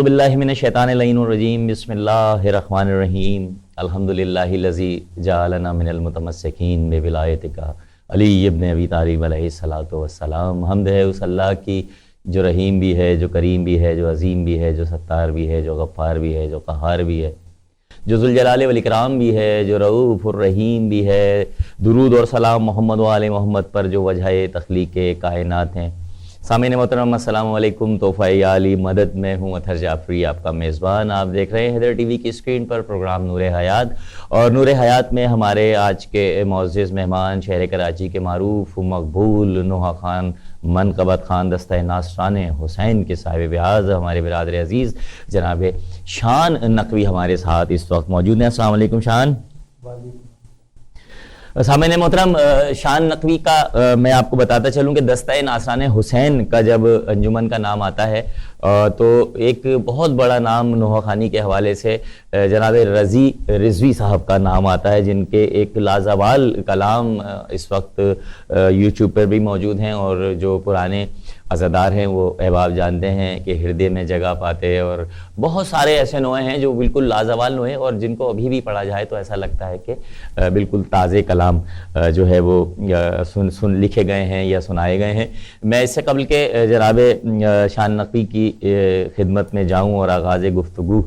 باللہ من الشیطان اللعین الرجیم بسم اللہ الرحمن الرحیم الحمدللہ الذی جعلنا من المتمسکین بولایتک علی ابن ابی طالب علیہ الصلوۃ والسلام۔ حمد ہے اس اللہ کی جو رحیم بھی ہے، جو کریم بھی ہے، جو عظیم بھی ہے، جو ستار بھی ہے، جو غفار بھی ہے، جو قہار بھی ہے، جو ذوالجلال والاکرام بھی ہے، جو رؤوف الرحیم بھی ہے۔ درود اور سلام محمد و آل محمد پر جو وجہ تخلیق کائنات ہیں۔ سامعین محترم السلام علیکم، تحفہ علی مدد میں ہوں اطہر جعفری، آپ کا میزبان۔ آپ دیکھ رہے ہیں حیدر ٹی وی کی اسکرین پر پروگرام نور حیات، اور نور حیات میں ہمارے آج کے معزز مہمان شہر کراچی کے معروف مقبول نوحہ خان منقبت خان دستہ ناصران حسین کے صاحب بیاض ہمارے برادر عزیز جناب شان نقوی ہمارے ساتھ اس وقت موجود ہیں۔ السلام علیکم شان۔ سامعین محترم، شان نقوی کا میں آپ کو بتاتا چلوں کہ دستہ ناصران حسین کا جب انجمن کا نام آتا ہے تو ایک بہت بڑا نام نوحہ خانی کے حوالے سے جناب رضی رضوی صاحب کا نام آتا ہے، جن کے ایک لازوال کلام اس وقت یوٹیوب پر بھی موجود ہیں، اور جو پرانے عزادار ہیں وہ احباب جانتے ہیں کہ ہردے میں جگہ پاتے، اور بہت سارے ایسے نوعے ہیں جو بالکل لازوال نوعے، اور جن کو ابھی بھی پڑھا جائے تو ایسا لگتا ہے کہ بالکل تازے کلام جو ہے وہ سن لکھے گئے ہیں یا سنائے گئے ہیں۔ میں اس سے قبل کہ جناب شان نقوی کی خدمت میں جاؤں اور آغاز گفتگو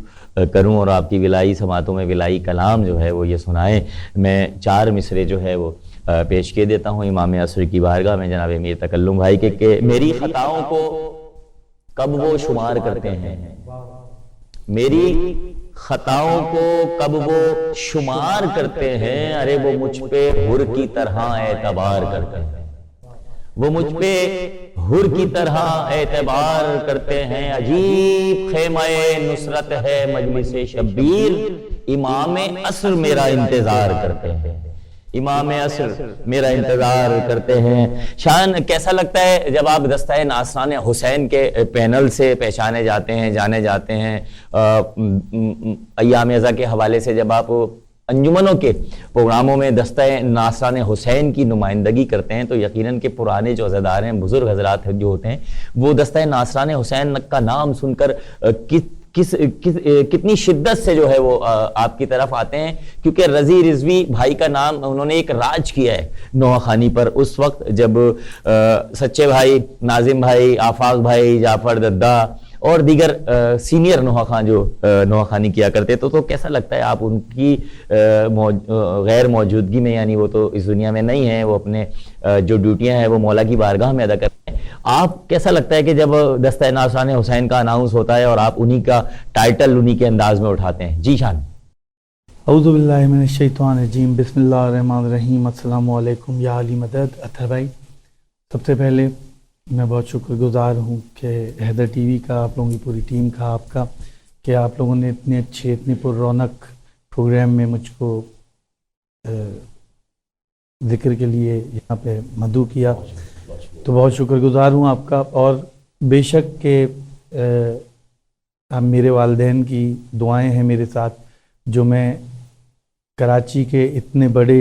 کروں اور آپ کی ولائی سماعتوں میں ولائی کلام جو ہے وہ یہ سنائیں، میں 4 مصرے جو ہے وہ پیش کیے دیتا ہوں امام عصر کی بارگاہ میں جناب میر تکلم بھائی کے کہ میری خطاؤں کو کب وہ شمار کرتے ہیں، میری خطاؤں کو کب وہ شمار کرتے ہیں، ارے وہ مجھ پہ حر کی طرح اعتبار کرتے ہیں، وہ مجھ پہ حر کی طرح اعتبار کرتے ہیں۔ عجیب خیمہ نصرت ہے مجلس شبیر، امام عصر میرا انتظار کرتے ہیں، امام عصر میرا انتظار کرتے ہیں۔ شان، کیسا لگتا ہے جب آپ دستہ ناصران حسین کے پینل سے پہچانے جاتے ہیں، جانے جاتے ہیں، ایام ازاں کے حوالے سے جب آپ انجمنوں کے پروگراموں میں دستہ ناصران حسین کی نمائندگی کرتے ہیں تو یقیناً کہ پرانے جو عزادار ہیں، بزرگ حضرات جو ہوتے ہیں، وہ دستہ ناصران حسین کا نام سن کر کتنی شدت سے جو ہے وہ آپ کی طرف آتے ہیں، کیونکہ رضی رضوی بھائی کا نام انہوں نے ایک راج کیا ہے نوحہ خانی پر اس وقت جب سچے بھائی، ناظم بھائی، آفاق بھائی، جعفر ددہ اور دیگر سینئر نوحہ خان جو نوحہ خانی کیا کرتے تو کیسا لگتا ہے آپ ان کی غیر موجودگی میں، یعنی وہ تو اس دنیا میں نہیں ہیں، وہ اپنے جو ڈیوٹیاں ہیں وہ مولا کی بارگاہ میں ادا کرتے ہیں، آپ کیسا لگتا ہے کہ جب دستہ ناصران حسین کا اناؤنس ہوتا ہے اور آپ انہی کا ٹائٹل انہی کے انداز میں اٹھاتے ہیں؟ جی شان۔ اعوذ باللہ من الشیطان الرجیم، بسم اللہ الرحمن الرحیم، السلام علیکم یا علی مدد۔ اطہر بھائی، سب سے پہلے میں بہت شکر گزار ہوں کہ حیدر ٹی وی کا، آپ لوگوں کی پوری ٹیم کا، آپ کا، کہ آپ لوگوں نے اتنے اچھے، اتنے پر رونق پروگرام میں مجھ کو ذکر کے لیے یہاں پہ مدعو کیا، تو بہت شکر گزار ہوں آپ کا۔ اور بے شک کہ میرے والدین کی دعائیں ہیں میرے ساتھ، جو میں کراچی کے اتنے بڑے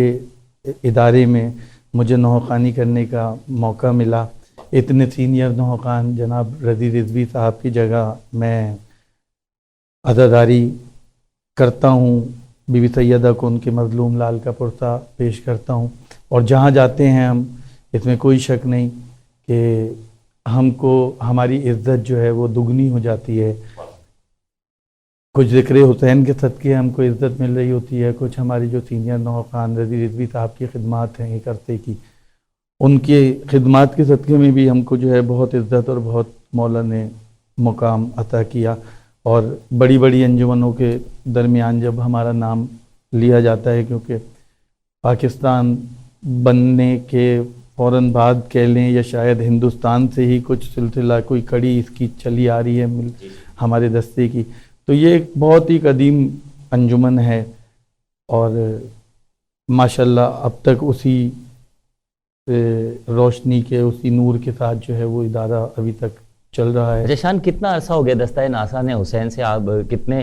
ادارے میں مجھے نوحہ خانی کرنے کا موقع ملا، اتنے سینئر نوحہ خان جناب رضی رضوی صاحب کی جگہ میں عزاداری کرتا ہوں، بی بی سیدہ کو ان کے مظلوم لال کا پرسہ پیش کرتا ہوں، اور جہاں جاتے ہیں ہم، اس میں کوئی شک نہیں کہ ہم کو ہماری عزت جو ہے وہ دگنی ہو جاتی ہے۔ کچھ ذکر حسین کے صدقے ہم کو عزت مل رہی ہوتی ہے، کچھ ہماری جو سینئر نوحہ خان رضی رضوی صاحب کی خدمات ہیں ایک عرصے کی، ان کے خدمات کے صدقے میں بھی ہم کو جو ہے بہت عزت اور بہت مولا نے مقام عطا کیا، اور بڑی بڑی انجمنوں کے درمیان جب ہمارا نام لیا جاتا ہے، کیونکہ پاکستان بننے کے فوراً بعد کہہ لیں یا شاید ہندوستان سے ہی کچھ سلسلہ، کوئی کڑی اس کی چلی آ رہی ہے ہمارے دستے کی، تو یہ ایک بہت ہی قدیم انجمن ہے، اور ماشاءاللہ اب تک اسی روشنی کے، اسی نور کے ساتھ جو ہے وہ ادارہ ابھی تک چل رہا ہے۔ جشان، کتنا عرصہ ہو گیا دستہ ناصران حسین سے، آپ کتنے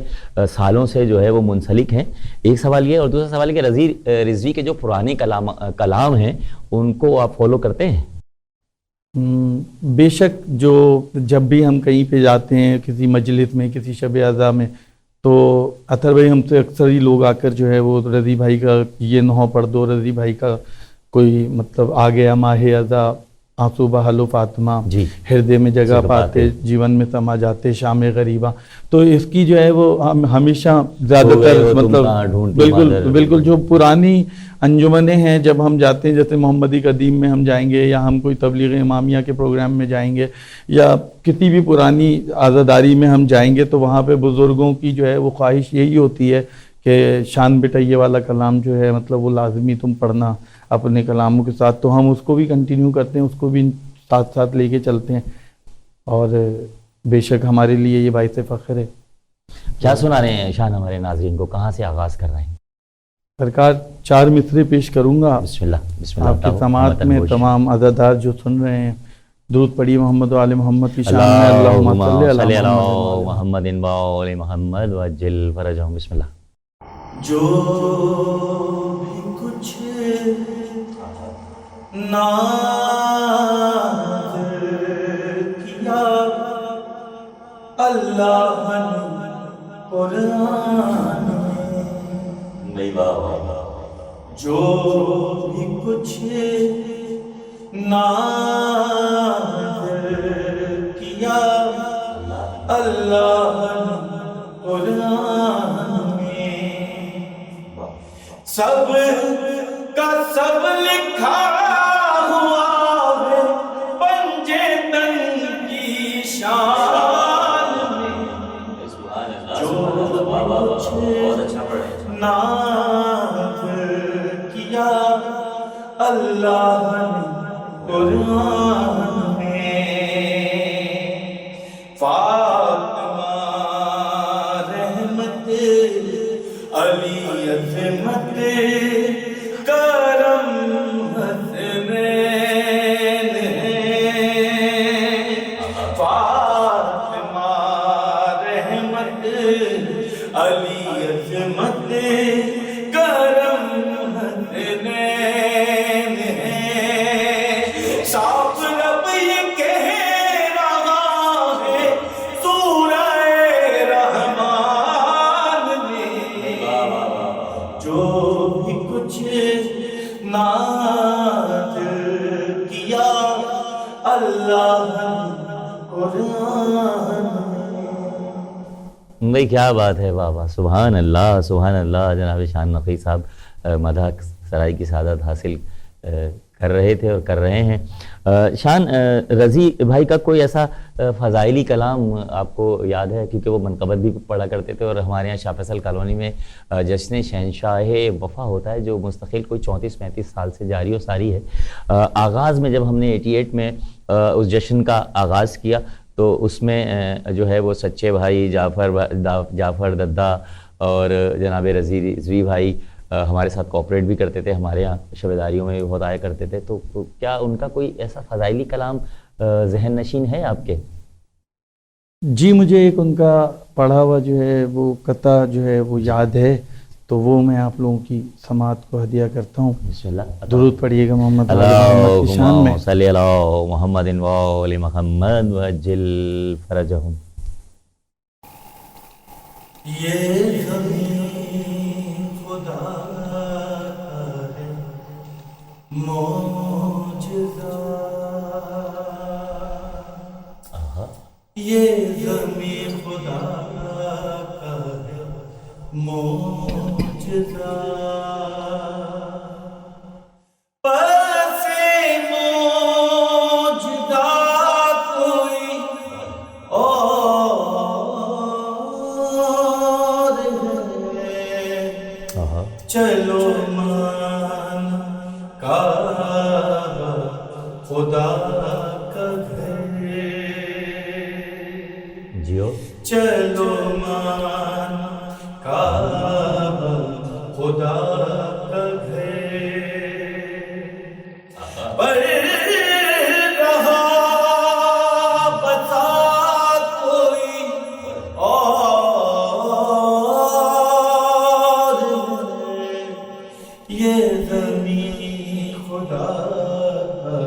سالوں سے جو ہے وہ منسلک ہیں؟ ایک سوال یہ، اور دوسرا سوال کہ رضی رضوی کے جو پرانے کلام ہیں ان کو آپ فالو کرتے ہیں؟ बेशक जो जब भी हम कहीं पे जाते हैं किसी मजलिस में किसी शब अज़ा में तो अतर भाई हमसे अक्सर ही लोग आकर जो है वो रज़ी भाई का ये नौ पढ़ दो, रज़ी भाई का कोई मतलब आ गया माहे अज़ा आंसू बहालो फातिमा जी हृदय में जगह पाते जीवन में समा जाते शाम गरीबा। तो इसकी जो है वो हम हमेशा ज़्यादातर मतलब बिल्कुल जो पुरानी अंजुमनें हैं जब हम जाते हैं जैसे मोहम्मदी कदीम में हम जाएंगे या हम कोई तबलीग इमामिया के प्रोग्राम में जाएंगे या किसी भी पुरानी आज़ादारी में हम जाएंगे तो वहाँ पे बुज़ुर्गों की जो है वो ख्वाहिश यही होती है कि शान बेटा ये वाला कलाम जो है मतलब वो लाजमी तुम पढ़ना अपने कलामों के साथ। तो हम उसको भी कंटिन्यू करते हैं, उसको भी साथ साथ लेके चलते हैं और बेशक हमारे लिए ये बाइस फ़ख्र है। क्या सुना रहे हैं शान हमारे नाज़रीन को, कहाँ से आगाज़ कर रहे हैं? सरकार 4 मिसरे पेश करूँगा बिस्मिल्लाह बिस्मिल्लाह। आपकी समात में तमाम अज़ादार जो सुन रहे हैं दुरूद पढ़िए मोहम्मद व आले मोहम्मद की शान में अल्लाहुम्मा सल्ली अला मुहम्मदिन व आले मुहम्मद वअज्जिल फरजहुम। बिस्मिल्लाह। जो भी कुछ नाज़ किया अल्लाह ने कुरान में, जो भी कुछ नाज़ किया अल्लाह ने कुरान में, सब का सब लिखा हुआ है पंजे तन की शान में, जो कुछ नाज़ किया अल्लाह ने कुरान में, फातिमा रहमत अली अज़मत करम हसनैन है, फातिमा रहमत अली अज़मत करम हसनैन है, साफ रब ये कह रहा है सूरह रहमान में, जो भी कुछ नाज़ किया अल्लाह कुरान। भाई क्या बात है, वाह वाह, सुभान अल्लाह सुभान अल्लाह। जनाब शान नक़वी साहब मदह सराय की सादत हासिल कर रहे थे और कर रहे हैं। शान रज़ी भाई का कोई ऐसा फ़ज़ाइली कलाम आपको याद है? क्योंकि वो मनक़बत भी पढ़ा करते थे और हमारे यहाँ शाह फैसल कॉलोनी में जश्न शहनशाह वफ़ा होता है जो मुस्तक़िल कोई 34-35 साल से जारी और सारी है। आगाज़ में जब हमने 88 में उस जश्न का आगाज़ किया तो उसमें जो है वो सच्चे भाई जाफ़र दद्दा और जनाब रिज़वी भाई हमारे साथ कोऑपरेट भी करते थे, हमारे यहाँ शबेदारियों में भी बहुत आया करते थे। तो क्या उनका कोई ऐसा फ़ज़ाइली कलाम ज़हन नशीन है आपके? जी मुझे एक उनका पढ़ा हुआ जो है वो कता जो है वो याद है, तो वो मैं आप लोगों की समात को हदिया करता हूँ। बिस्मिल्लाह। दुरूद पढ़िएगा मोहम्मद की शान में। सल्ली अला मुहम्मदिन व आले मुहम्मद वअज्जिल फरजहुम। ये ज़मीन खुदा है मौजज़ा, ये ज़मीन खुदा का है मौजज़ा, बसे मौजज़ा कोई और है, चलो मान काबा खुदा का घर, जियो चलो मान काबा खुदा का घर, पर रहा बता कोई और है, ये ज़मीन खुदा है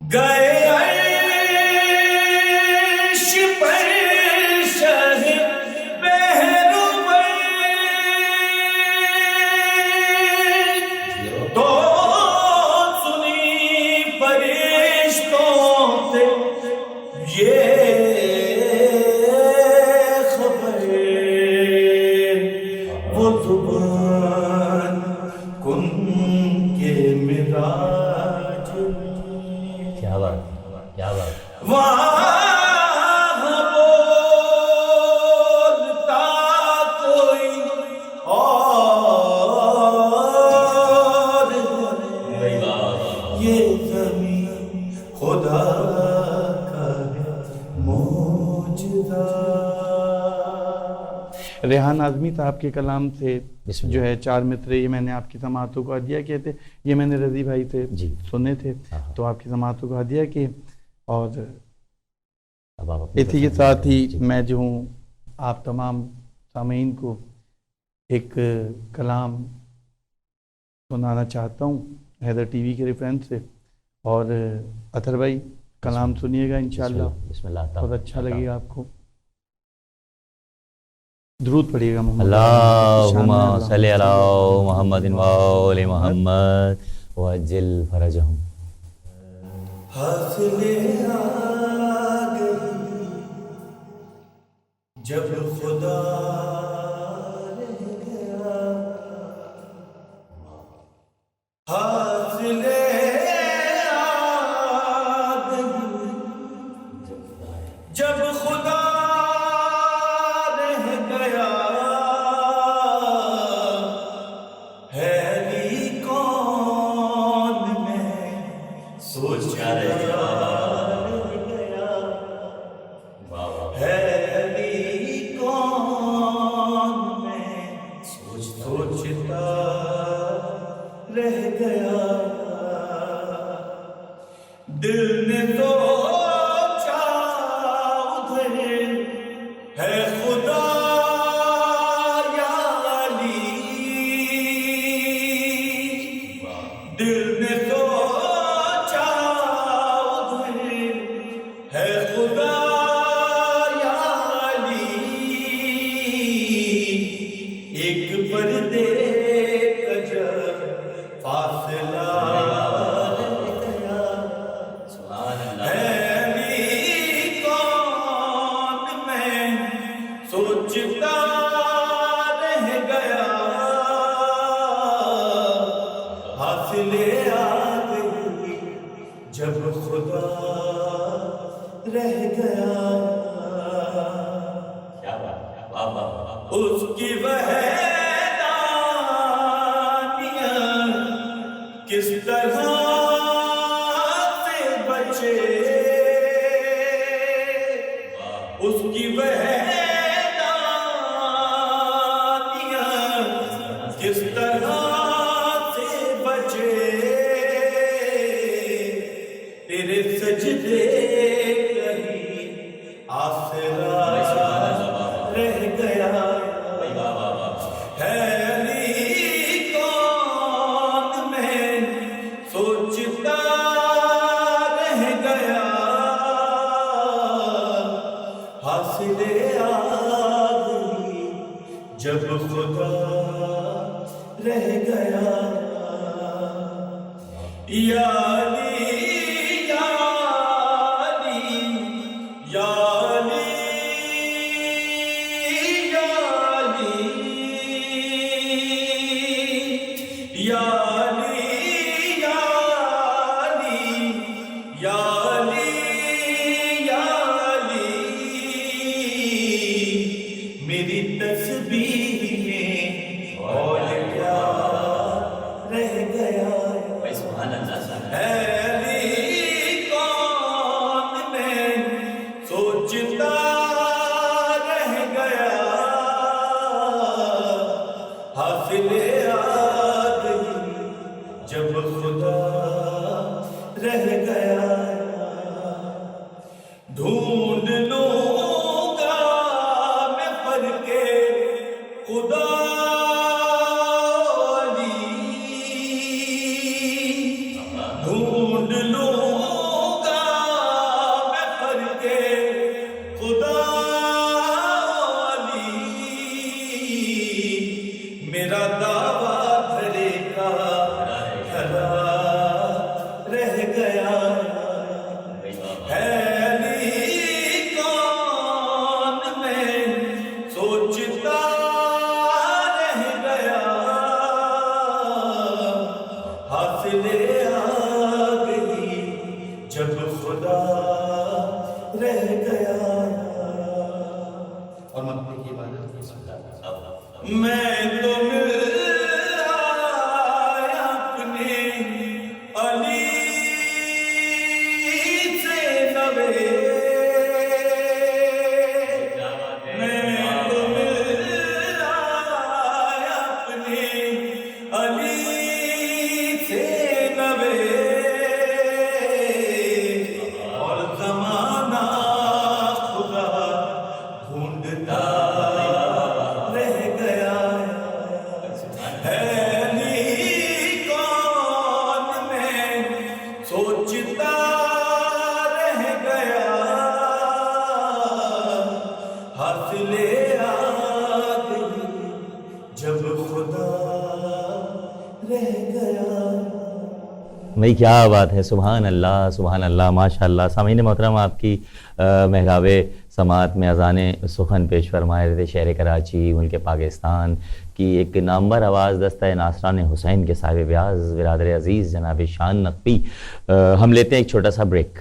گئے عرش پر شہ بہروبر تو سنی فرشتوں سے یہ خبر، وہ زبان کن کے مزاج، کیا بات، کیا بات. وہاں بولتا کوئی اور، یہ زمین خدا کا ہے معجزہ. ریحان اعظمی صاحب کے کلام سے بسم اللہ. جو ہے چار مترے، یہ میں نے آپ کی سماعتوں کو ہدیہ کیے تھے. یہ میں نے رضی بھائی سے جی. سنے تھے ہاں. تو آپ کی سماعتوں کو ہدیہ کیے. اور اب آپ اپنی اسی کے ساتھ ہی جی. میں جو ہوں آپ تمام سامعین کو ایک کلام سنانا چاہتا ہوں حیدر ٹی وی کے ریفرنس سے. اور اطہر بھائی کلام سنیے گا انشاءاللہ، بسم اللہ. بہت اچھا لگے گا آپ کو. درود پڑھیے گا محمد اللہم صلی علی محمد و آل محمد وعجل فرجہم. حاصلیں آ گئی جب خدا رہ گیا، حاصلیں آ گئی جب خدا رہ گیا، ہے علی کون میں سوچا رہ گیا، ہے علی کون میں سوچتا رہ گیا. دل نے سوچا ادھر ہے خدا یا علی، دل نے سوچا ادھر ہے خدا یا علی. ایک پردے کا جب فاصلہ رہ گیا، ہے علی کون میں سوچتا رہ گیا، حاصلیں آ گئی جب خدا رہ گیا. اس کی وحدانیت کس طرح سے بچے، اس کی وحدانیت کس طرح سے بچے. تیرے سجدے کہیں آسرا رہ گیا، ہے علی کون میں سوچتا رہ گیا، حاصلیں آ گئی جب خدا رہ گیا. یا علی یا علی یا علی یا علی یا علی یا علی یا علی یا علی. میری تسبیح میں اور کیا رہ گیا، ہے علی کون میں سوچتا رہ گیا، حاصلیں آ گئی جب خدا رہ گیا. ڈھونڈ لوں گا میں فرق خدا علی، ڈھونڈ لوں गया है नी कौन में सोचता रह गया हासिले आ गई जब खुदा रह गया और मक्के की इबादत की सुनता मैं तो मिल आया अपने अली से नवे मैं तो मिल आया अपने अली से नवे और ज़माना खुदा ढूंढता रह गया है नी कौन में सोचता रह गया हासिले आ गई जब खुदा रह गया। भाई क्या बात है, सुभान अल्लाह माशाअल्लाह। सामीन मोहतरम, आपकी महराब समात में अज़ान सुखन पेश फरमा रहे थे शहर कराची मुल्क पाकिस्तान की एक नामवर आवाज़ दस्ता नासरान हुसैन के साहिब ब्याज बिरादर अज़ीज़ जनाब शान नक़वी। हम लेते हैं एक छोटा सा ब्रेक।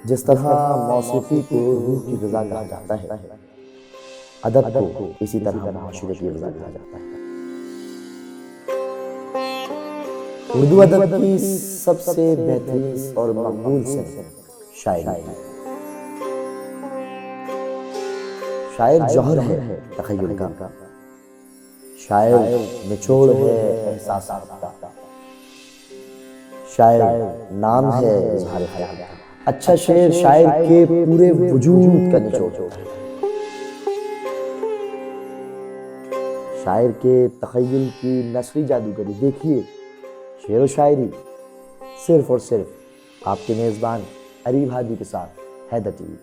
जिस तरह मौसीकी को रूह की ग़िज़ा कहा जाता है, अदब को इसी तरह माशरे की ग़िज़ा कहा जाता है। उर्दू अदब की सबसे बेहतरीन और मकबूल से शायरी है। शायर जौहर है तख़य्युल का, शायर निचोड़ है एहसासात का, शायर नाम है इज़हार ख़याल का। अच्छा शेर शायर के पूरे वजूद का निचोड़ है। शायर के तख़य्युल की नसरी जादूगरी देखिए, शेर व शायरी सिर्फ और सिर्फ आपके मेज़बान अरीब हादी के साथ हैदर टीवी।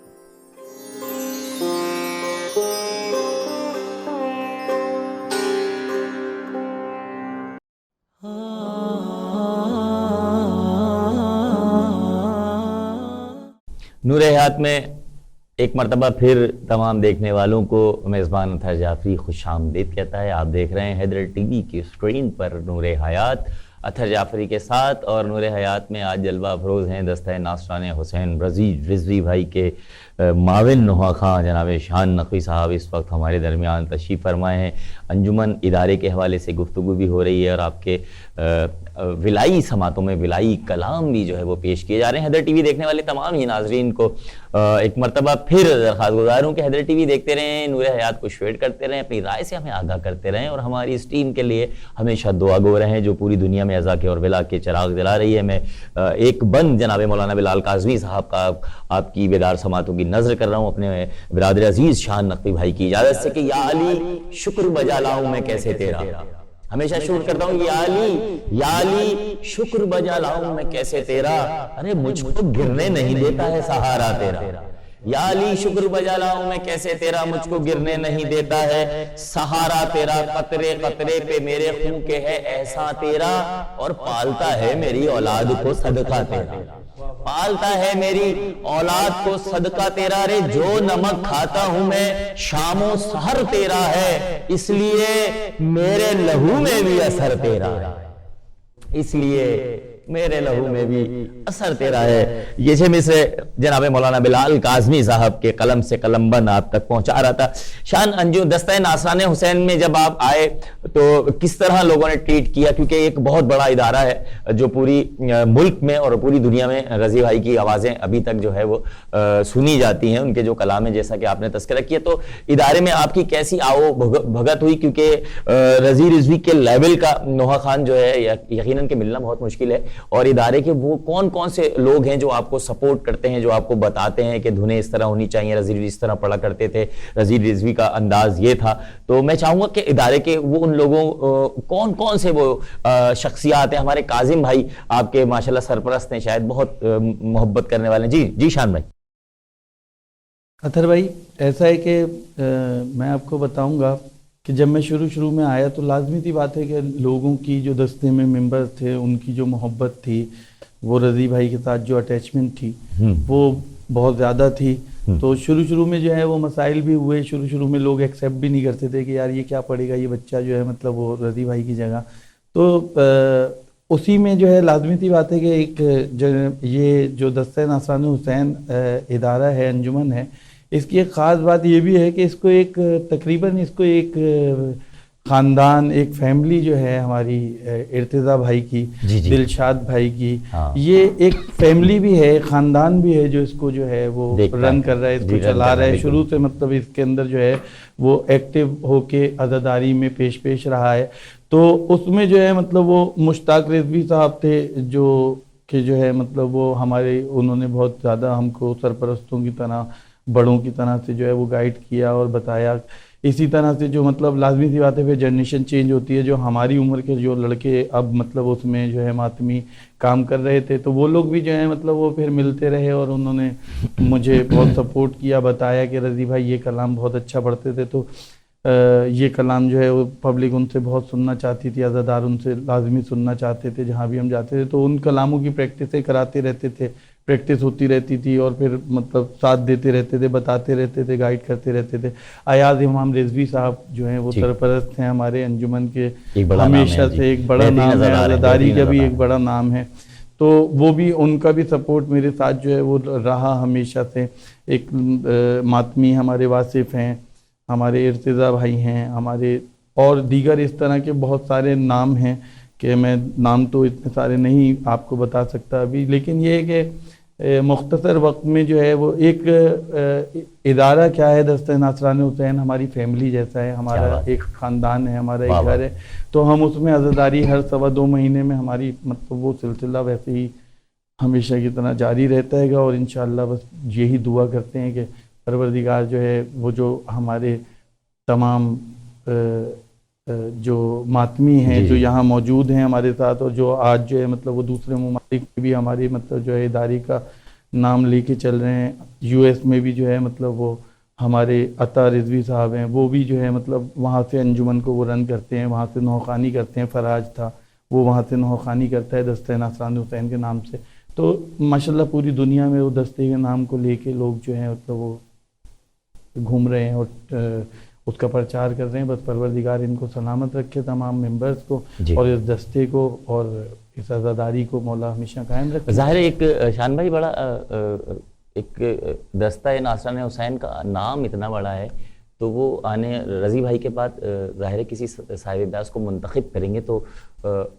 नूर हयात में एक मरतबा फिर तमाम देखने वालों को मेज़बान अतहर जाफ़री खुशामदीद कहता है। आप देख रहे हैं हैदर टीवी की स्क्रीन पर नूर हयात अतहर जाफ़री के साथ, और नूर हयात में आज जलवा अफरोज़ हैं दस्ता नासरान हुसैन रिज़वी भाई के माविन नोहा खां जनाब शान नक़वी साहब इस वक्त हमारे दरमियान तशरीफ़ फरमाए हैं। अंजुमन इदारे के हवाले से गुफ्तगू भी हो रही है और आपके विलाई समातों में विलाई कलाम भी जो है वो पेश किए जा रहे हैं। हैदर टीवी देखने वाले तमाम ही नाजरीन को एक मरतबा फिर दरख्वास्त गुजार हूँ कि हैदर टीवी देखते रहें, नूर हयात को शेयर करते रहें, अपनी राय से हमें आगाह करते रहें और हमारी इस टीम के लिए हमेशा दुआ गो रहें जो पूरी दुनिया में अज़ा के और विला के चिराग जला रही है। मैं एक बंद जनाब मौलाना बिलाल काज़मी साहब का आपकी बेदार समातों की नज़र कर रहा हूँ अपने बिरादर अजीज़ शान नक़वी भाई की इजाज़त से कि या अली शुक्र बजा लाऊं मैं कैसे तेरा। हमेशा शुरू करता हूँ या अली शुक्र बजा लाऊं मैं कैसे तेरा, अरे मुझको गिरने नहीं देता है सहारा तेरा। या अली शुक्र बजा लाऊं मैं कैसे तेरा, मुझको गिरने नहीं देता है सहारा तेरा। कतरे कतरे पे मेरे खून के है एहसा तेरा, और पालता है मेरी औलाद को सदका तेरा। पालता है मेरी औलाद को सदका तेरा, रे जो नमक खाता हूं मैं शामो सहर तेरा है, इसलिए मेरे लहू में भी असर तेरा है, इसलिए मेरे लहू में भी असर तेरा है। ये छह मिसरे जनाब मौलाना बिलाल काज़मी साहब के कलम से कलमबंद आप तक पहुंचा रहा था। शान अंजू दस्ता नासरान हुसैन में जब आप आए तो किस तरह लोगों ने ट्रीट किया, क्योंकि एक बहुत बड़ा इदारा है जो पूरी मुल्क में और पूरी दुनिया में रज़ी भाई की आवाज़ें अभी तक जो है वो सुनी जाती हैं, उनके जो कलाम है जैसा कि आपने तस्करा किया। तो इदारे में आपकी कैसी आओ भगत हुई, क्योंकि रज़ी रिजवी के लेवल का नोहा खान जो है यकीनन के मिलना बहुत मुश्किल है, और इदारे के वो कौन कौन से लोग हैं जो आपको सपोर्ट करते हैं, जो आपको बताते हैं कि धुनें इस तरह होनी चाहिए, रज़ी रिजवी इस तरह पढ़ा करते थे, रज़ी रिजवी का अंदाज ये था। तो मैं चाहूंगा कि इदारे के वो उन लोगों कौन कौन से वो शख्सियात हैं। हमारे काजिम भाई आपके माशाल्लाह सरपरस्त हैं, शायद बहुत मोहब्बत करने वाले हैं। जी शान भाई। अतर भाई, ऐसा है कि मैं आपको बताऊंगा कि जब मैं शुरू में आया तो लाजमी सी बात है कि लोगों की जो दस्ते में मेंबर थे उनकी जो मोहब्बत थी, वो रज़ी भाई के साथ जो अटैचमेंट थी वो बहुत ज़्यादा थी। तो शुरू में जो है वो मसाइल भी हुए, शुरू में लोग एक्सेप्ट भी नहीं करते थे कि यार ये क्या पढ़ेगा ये बच्चा जो है, मतलब वो रज़ी भाई की जगह। तो उसी में जो है लाजमी सी बात है कि एक ये जो दस्ता नासरान हुसैन इदारा है, अंजुमन है, इसकी एक ख़ास बात ये भी है कि इसको एक तकरीबन इसको एक ख़ानदान, एक फैमिली जो है हमारी इर्तिज़ा भाई की, दिलशाद भाई की, ये एक फैमिली भी है, ख़ानदान भी है जो इसको जो है वो रन कर रहा है, इसको चला रहा है शुरू से। मतलब इसके अंदर जो है वो एक्टिव होके अज़ादारी में पेश रहा है। तो उसमें जो है मतलब वो मुश्ताक रिजवी साहब थे जो कि जो है मतलब वो हमारे, उन्होंने बहुत ज़्यादा हमको सरपरस्तों की तरह, बड़ों की तरह से जो है वो गाइड किया और बताया। इसी तरह से जो मतलब लाजमी सी बात है, फिर जनरेशन चेंज होती है, जो हमारी उम्र के जो लड़के अब मतलब उसमें जो है मातमी काम कर रहे थे, तो वो लोग भी जो है मतलब वो फिर मिलते रहे और उन्होंने मुझे बहुत सपोर्ट किया, बताया कि रज़ी भाई ये कलाम बहुत अच्छा पढ़ते थे, तो ये कलाम जो है वो पब्लिक उनसे बहुत सुनना चाहती थी, अज़ादार उनसे लाजमी सुनना चाहते थे जहाँ भी हम जाते थे। तो उन कलामों की प्रैक्टिसें कराते रहते थे, प्रैक्टिस होती रहती थी और फिर मतलब साथ देते रहते थे, बताते रहते थे, गाइड करते रहते थे। अयाज इमाम रिजवी साहब जो हैं वो सरपरस्त हैं हमारे अंजुमन के, हमेशा से एक बड़ा नाम है, अज़ादारी का भी एक बड़ा नाम है। तो वो भी, उनका भी सपोर्ट मेरे साथ जो है वो रहा हमेशा से। एक मातमी हमारे वासिफ़ हैं, हमारे इर्तिज़ा भाई हैं, हमारे और दीगर इस तरह के बहुत सारे नाम हैं कि मैं नाम तो इतने सारे नहीं आपको बता सकता अभी, लेकिन ये है कि मुख्तसर वक्त में जो है वो एक इदारा क्या है, दस्ता नासरान हुसैन हमारी फैमिली जैसा है, हमारा एक ख़ानदान है, हमारा एक घर है। तो हम उसमें अज़ादारी हर 2.25 महीने में हमारी मतलब वो सिलसिला वैसे ही हमेशा की तरह जारी रहता है। और इंशाअल्लाह बस यही दुआ करते हैं कि परवरदिगार जो है वो जो हमारे तमाम जो मातमी हैं जो यहाँ मौजूद हैं हमारे साथ, और जो आज जो है मतलब वो दूसरे ममालिक में भी हमारी मतलब जो है इदारे का नाम लेके चल रहे हैं। US में भी जो है मतलब वो हमारे अता रिजवी साहब हैं, वो भी जो है मतलब वहाँ से अंजुमन को वो रन करते हैं, वहाँ से नौखानी करते हैं। फराज था वो वहाँ से नौखानी करता है दस्ते नासरान हुसैन के नाम से। तो माशाल्लाह पूरी दुनिया में वो दस्ते के नाम को लेके लोग जो हैं मतलब वो घूम रहे हैं और उसका प्रचार कर रहे हैं। बस परवरदिगार इनको सलामत रखे, तमाम मेंबर्स को और इस दस्ते को और इस अज़ादारी को मौला हमेशा कायम रखे। ज़ाहिर है एक शान भाई बड़ा एक दस्ता नासरान हुसैन का नाम इतना बड़ा है, तो वो आने रज़ी भाई के बाद ज़ाहिर है किसी साहिब ब्यास को मुंतखब करेंगे तो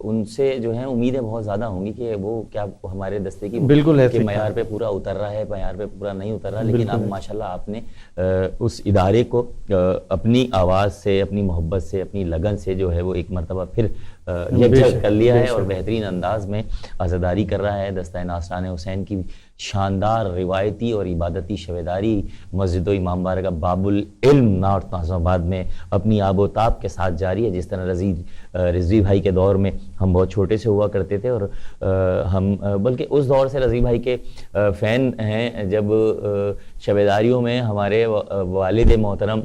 उनसे जो है उम्मीदें बहुत ज़्यादा होंगी कि वो क्या हमारे दस्ते की बिल्कुल के मयार पे पूरा उतर रहा है, मयार पे पूरा नहीं उतर रहा। लेकिन अब माशाल्लाह आपने उस इदारे को अपनी आवाज़ से, अपनी मोहब्बत से, अपनी लगन से जो है वो एक मरतबा फिर यकजहत कर लिया है और बेहतरीन अंदाज में अज़ादारी कर रहा है। दस्ता नासरान हुसैन की शानदार रिवायती और इबादती शवेदारी मस्जिद इमाम बारगाह बाबुल इल्म नॉर्थ नाज़िमाबाद में अपनी आबोताब के साथ जारी है। जिस तरह रिजवी भाई के दौर में हम बहुत छोटे से हुआ करते थे और हम बल्कि उस दौर से रज़ी भाई के फ़ैन हैं जब शवेदारियों में हमारे वालिद मोहतरम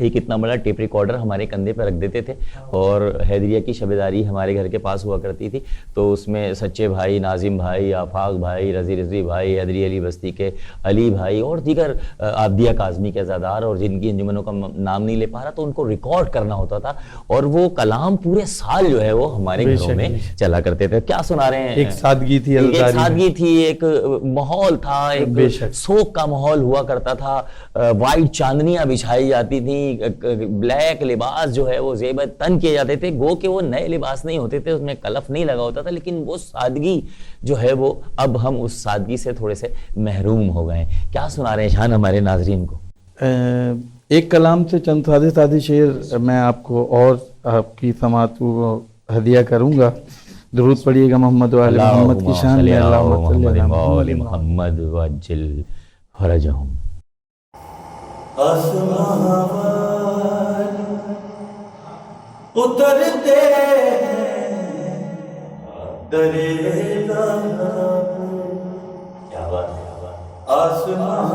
एक इतना बड़ा टेप रिकॉर्डर हमारे कंधे पर रख देते थे और हैदरिया की शबेदारी हमारे घर के पास हुआ करती थी। तो उसमें सच्चे भाई, नाजिम भाई, आफाक भाई, रज़ी रिजवी भाई, हैदरी अली बस्ती के अली भाई और दीगर आबदिया काज़मी के अज़ादार और जिनकी अंजुमनों का नाम नहीं ले पा रहा, तो उनको रिकॉर्ड करना होता था और वो कलाम पूरे साल जो है वो हमारे घरों में चला करते थे। क्या सुना रहे हैं? एक सादगी थी, एक सादगी थी, एक माहौल था, एक शोक का माहौल हुआ करता था। वाइट चांदनियाँ बिछाई जाती थी, ब्लैक लिबास जो है वो ज़ेब तन किए जाते थे। गो के वो नए लिबास नहीं होते थे, उसमें कलफ नहीं लगा होता था, लेकिन वो सादगी जो है वो अब हम उस सादगी से थोड़े से महरूम हो गए। क्या सुना रहे हैं शान हमारे नाजरीन को? एक कलाम से चंद सादे सादे शेर मैं आपको और आपकी समात को हदिया करूँगा। दुरूद पढ़िएगा मोहम्मद व आले मोहम्मद की शान में। मोहम्मद वज्जिल फरजहुम। उतरते दरिया, क्या बात है, आसमां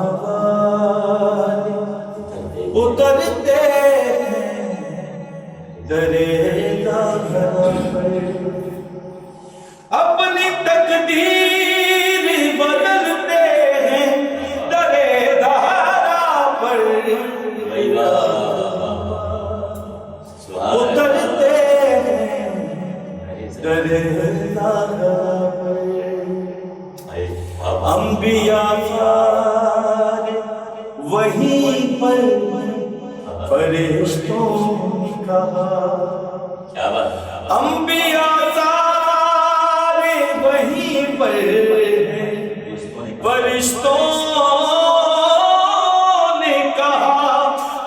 वहीं पर फरिश्तों ने कहा, क्या बात, अंबिया सारे वहीं पर फरिश्तों ने कहा,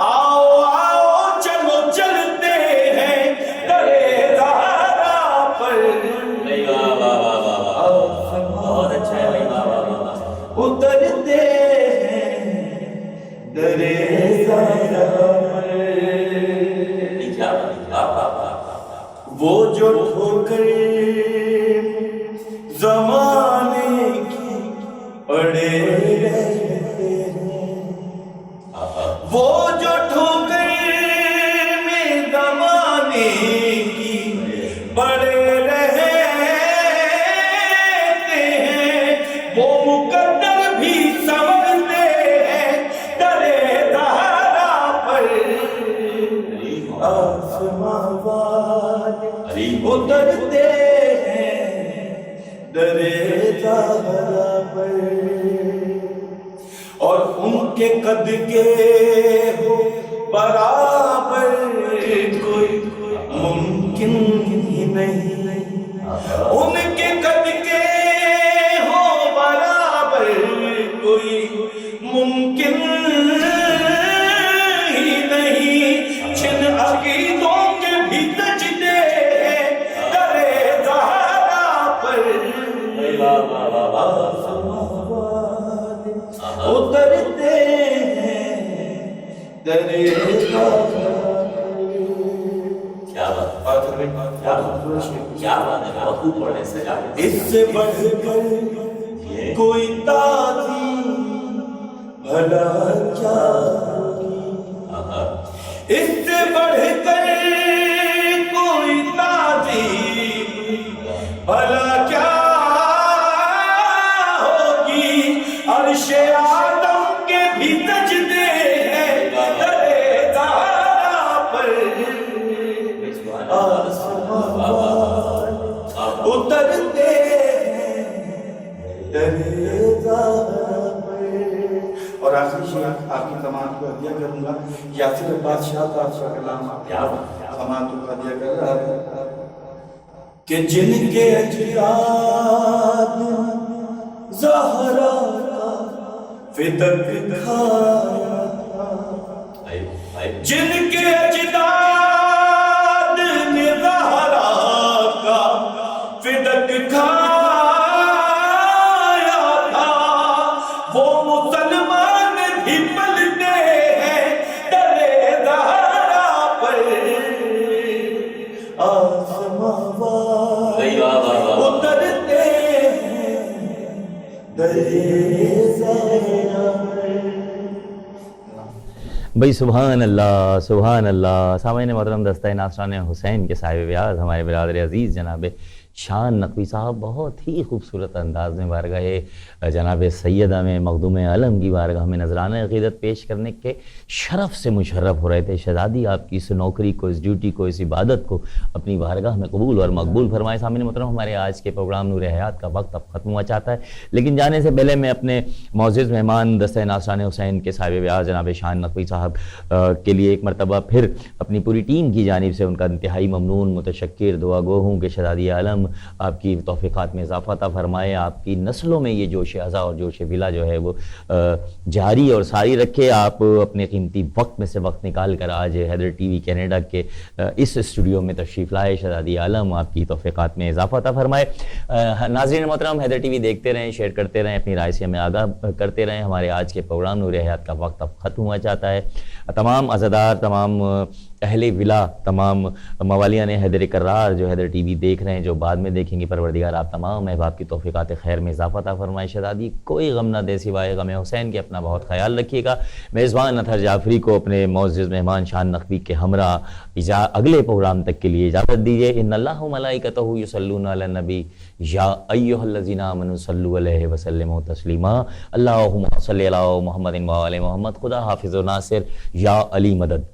आओ आओ चलो चलते हैं दरे दारा पर। बहुत अच्छा है भाई, वाह वाह वाह। उतरते हैं दरे दारा पर। क्या बात, वाह वाह वाह। वो जो ठोकर जमाने की पड़े रहते हैं, वो जो ठोकर में जमाने की पड़े रहते हैं, वो मुकद्दर भी समझते हैं दरे दहारा पर। आसमां वाले उतरते हैं दरे दहारा पर, और उनके कद के हो बराबर कोई मुमकिन ही नहीं, उनके कद के हो बराबर कोई मुमकिन ही नहीं, जिन अकीदों के भी सजदे हैं दरे दहारा पर। उतरते हैं दरे क्या बात, क्या बात है, बहुत खूब पढ़े सजा। इससे बढ़कर कोई ताज़ी भला क्या, इससे बढ़कर कोई ताज़ी भला क्या होगी, अर्शे आदम के भी सजदे हैं दरे दारा पर। आसमां वाले उतरते हैं दरे दारा पर। और आखिरी शेर आपकी तमाम को हदिया करूंगा। यासिर बादशाह का आपका कलाम तमाम को हदिया कर रहा है कि जिनके अजदाद ज़हरा का फिदक खाया, जिनके अजदाद ने ज़हरा का फिदक खाया था, वो मुसलमान भी पलते हैं दरे दहारा पर। आसमां वाले उतरते हैं दरे दहारा पर। भाई सुभान अल्लाह, सुभान अल्लाह। सामईन मोहतरम, दस्ता नासरान हुसैन के साहिब व्यास हमारे बिरादर अज़ीज़ जनाब शान नकवी साहब बहुत ही खूबसूरत अंदाज में बारगाह जनाब सैयदा में मखदूम आलम की बारगाह में नजराना अक़ीदत पेश करने के शरफ़ से मुशर्रफ़ हो रहे थे। शहज़ादी आपकी इस नौकरी को, इस ड्यूटी को, इस इबादत को अपनी बारगाह में कबूल और मकबूल फरमाए। सामईन मोहतरम, हमारे आज के प्रोग्राम नूर हयात का वक्त अब ख़त्म हुआ चाहता है, लेकिन जाने से पहले मैं अपने मौजूद मेहमान दस्ता नासरान हुसैन के साहिब व्यास जनाब शान नकवी साहब के लिए एक मरतबा फिर अपनी पूरी टीम की जानिब से उनका इंतहाई ममनून मुतशक्किर दुआ गो हूँ कि शहज़ादी आलम आपकी तौफ़ीक़ात में इजाफ़ा अता फ़रमाए, आपकी नस्लों में ये जोश अज़ा और जोश विला जो है वो जारी और सारी रखे। आप अपने कीमती वक्त में से वक्त निकाल कर आज हैदर टीवी कनाडा के इस स्टूडियो में तशरीफ़ लाए। शहज़ादी आलम आपकी तौफ़ीक़ात में इजाफ़ा अता फ़रमाए। नाज़रीन मोहतरम, हैदर टीवी देखते रहें, शेयर करते रहें, अपनी राय से हमें आगाह करते रहें। हमारे आज के प्रोग्राम नूर हयात का वक्त अब ख़त्म हुआ चाहता है। तमाम अज़ादार, तमाम अहले विला, तमाम मवालियान हैदर करार जो हैदर टीवी देख रहे हैं, जो बाद में देखेंगे, परवरदिगार आप तमाम अहबाब की तौफ़ीक़ात खैर में इजाफ़ा अता फ़रमाए। शहज़ादी कोई गम ना दे सिवाय गम हुसैन के। अपना बहुत ख्याल रखिएगा। मेज़बान अतहर जाफ़री को अपने मौजूद मेहमान शान नकवी के हमरा अगले प्रोग्राम तक के लिए इजाज़त दीजिए। इन्नल्लाह व मलाइकतहु युसल्लूना अलन नबी या अय्युहल्लज़ीना आमनू सल्लु अलैहि व सल्लिमू तस्लीमा। अल्लाहुम्मा सल्लि अला मुहम्मदिन व आले मुहम्मद। खुदा हाफ़िज़ व नासिर। या अली मदद।